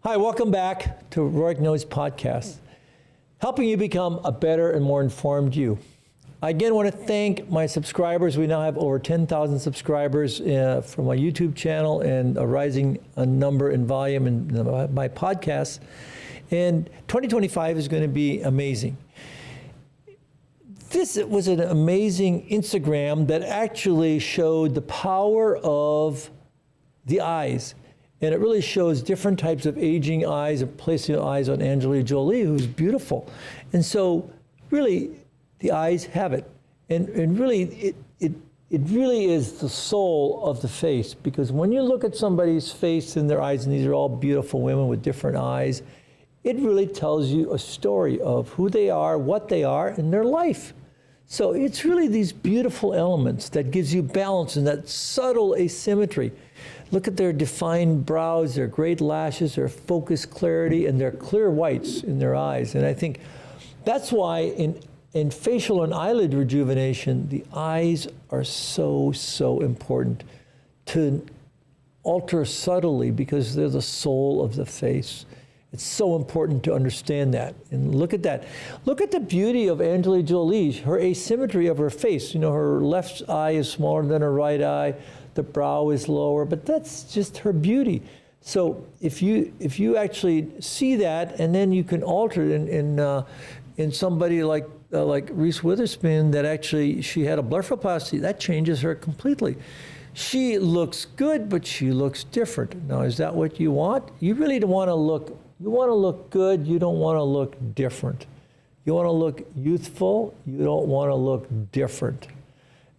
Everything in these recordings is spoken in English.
Hi, welcome back to Rohrich Knows Podcast, helping you become a better and more informed you. I again want to thank my subscribers. We now have over 10,000 subscribers from my YouTube channel and a rising number in volume in my podcasts. And 2025 is going to be amazing. This was an amazing Instagram that actually showed the power of the eyes. And it really shows different types of aging eyes and placing eyes on Angelina Jolie, who's beautiful. And so really, the eyes have it. And really, it really is the soul of the face, because when you look at somebody's face and their eyes, and these are all beautiful women with different eyes, it really tells you a story of who they are, what they are, and their life. So it's really these beautiful elements that gives you balance and that subtle asymmetry. Look at their defined brows, their great lashes, their focused clarity, and their clear whites in their eyes. And I think that's why in facial and eyelid rejuvenation, the eyes are so important to alter subtly, because they're the soul of the face. It's so important to understand that. And look at that. Look at the beauty of Angelina Jolie, her asymmetry of her face. You know, her left eye is smaller than her right eye. The brow is lower, but that's just her beauty. So if you actually see that, and then you can alter it in somebody like Reese Witherspoon, that actually she had a blepharoplasty, that changes her completely. She looks good, but she looks different. Now, is that what you want? You really don't want to look. You want to look good. You don't want to look different. You want to look youthful. You don't want to look different.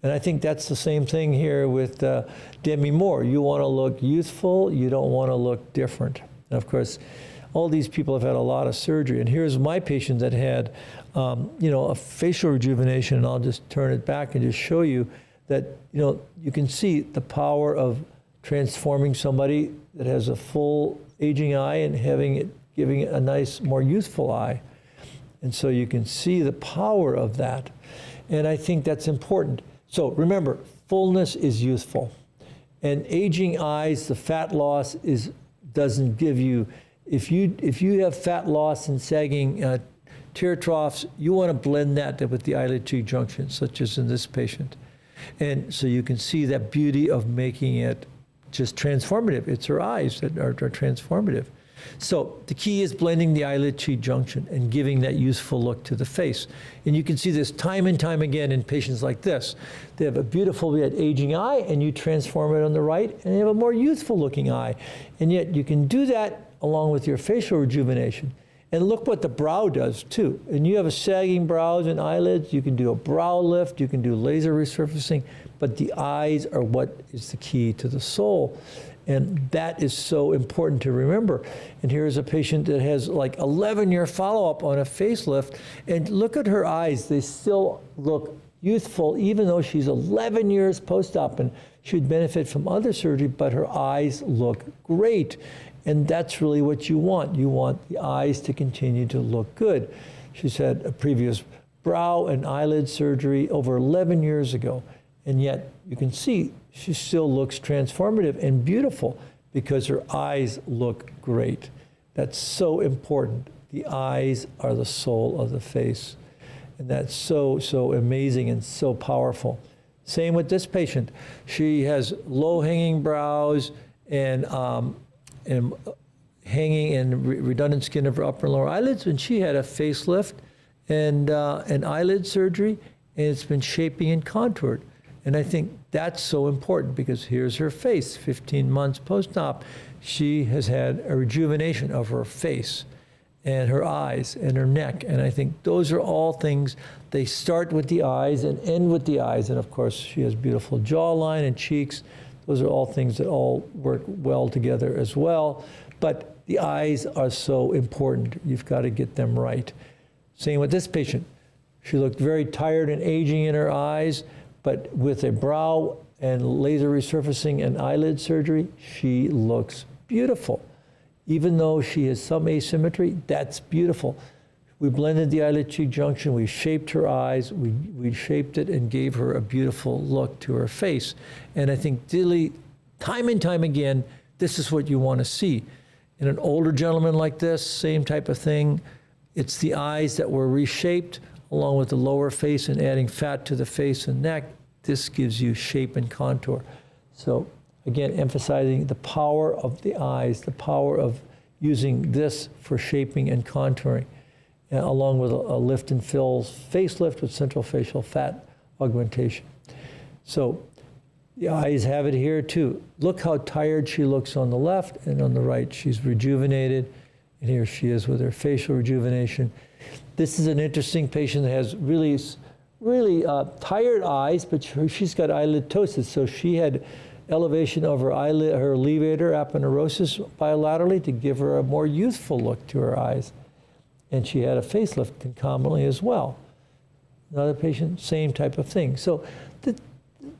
And I think that's the same thing here with Demi Moore. You want to look youthful, you don't want to look different. And of course, all these people have had a lot of surgery. And here's my patient that had, a facial rejuvenation. And I'll just turn it back and just show you that, you can see the power of transforming somebody that has a full aging eye and giving it a nice, more youthful eye. And so you can see the power of that. And I think that's important. So remember, fullness is youthful. And aging eyes, the fat loss doesn't give you, if you have fat loss and sagging tear troughs, you want to blend that with the eyelid cheek junction, such as in this patient. And so you can see that beauty of making it just transformative. It's her eyes that are transformative. So the key is blending the eyelid cheek junction and giving that youthful look to the face. And you can see this time and time again in patients like this. They have a beautiful aging eye, and you transform it on the right, and they have a more youthful looking eye. And yet you can do that along with your facial rejuvenation. And look what the brow does too. And you have a sagging brows and eyelids, you can do a brow lift, you can do laser resurfacing, but the eyes are what is the key to the soul. And that is so important to remember. And here's a patient that has like 11-year follow-up on a facelift, and look at her eyes. They still look youthful, even though she's 11 years post-op, and she'd benefit from other surgery, but her eyes look great. And that's really what you want. You want the eyes to continue to look good. She's had a previous brow and eyelid surgery over 11 years ago. And yet you can see she still looks transformative and beautiful because her eyes look great. That's so important. The eyes are the soul of the face. And that's so amazing and so powerful. Same with this patient. She has low-hanging brows and hanging and redundant skin of her upper and lower eyelids, and she had a facelift and an eyelid surgery, and it's been shaping and contoured. And I think that's so important, because here's her face, 15 months post-op. She has had a rejuvenation of her face and her eyes and her neck. And I think those are all things, they start with the eyes and end with the eyes. And of course, she has beautiful jawline and cheeks. Those are all things that all work well together as well. But the eyes are so important. You've got to get them right. Same with this patient. She looked very tired and aging in her eyes, but with a brow and laser resurfacing and eyelid surgery, she looks beautiful. Even though she has some asymmetry, that's beautiful. We blended the eyelid cheek junction, we shaped her eyes, we shaped it and gave her a beautiful look to her face. And I think really, time and time again, this is what you want to see. In an older gentleman like this, same type of thing. It's the eyes that were reshaped along with the lower face and adding fat to the face and neck. This gives you shape and contour. So again, emphasizing the power of the eyes, the power of using this for shaping and contouring, along with a lift and fills facelift with central facial fat augmentation. So the eyes have it here too. Look how tired she looks on the left, and on the right she's rejuvenated, and here she is with her facial rejuvenation. This is an interesting patient that has really tired eyes, but she's got eyelid ptosis, so she had elevation of her eyelid, her levator aponeurosis bilaterally to give her a more youthful look to her eyes. And she had a facelift concomitantly as well. Another patient, same type of thing. So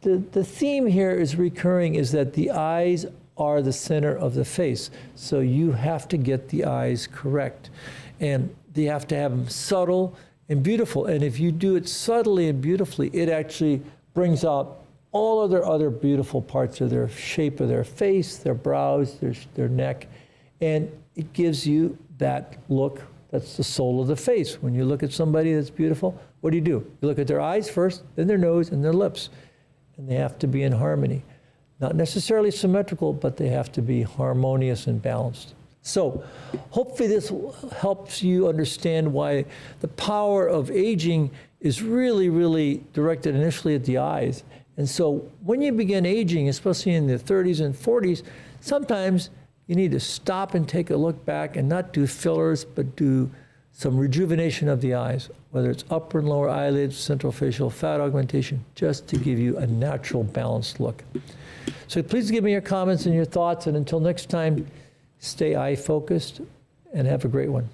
the theme here is recurring, is that the eyes are the center of the face. So you have to get the eyes correct. And you have to have them subtle and beautiful. And if you do it subtly and beautifully, it actually brings out all of their other beautiful parts of their shape of their face, their brows, their neck. And it gives you that look. That's the soul of the face. When you look at somebody that's beautiful, what do? You look at their eyes first, then their nose, and their lips. And they have to be in harmony. Not necessarily symmetrical, but they have to be harmonious and balanced. So hopefully this helps you understand why the power of aging is really, really directed initially at the eyes. And so when you begin aging, especially in the 30s and 40s, sometimes you need to stop and take a look back and not do fillers, but do some rejuvenation of the eyes, whether it's upper and lower eyelids, central facial fat augmentation, just to give you a natural, balanced look. So please give me your comments and your thoughts, and until next time, stay eye focused and have a great one.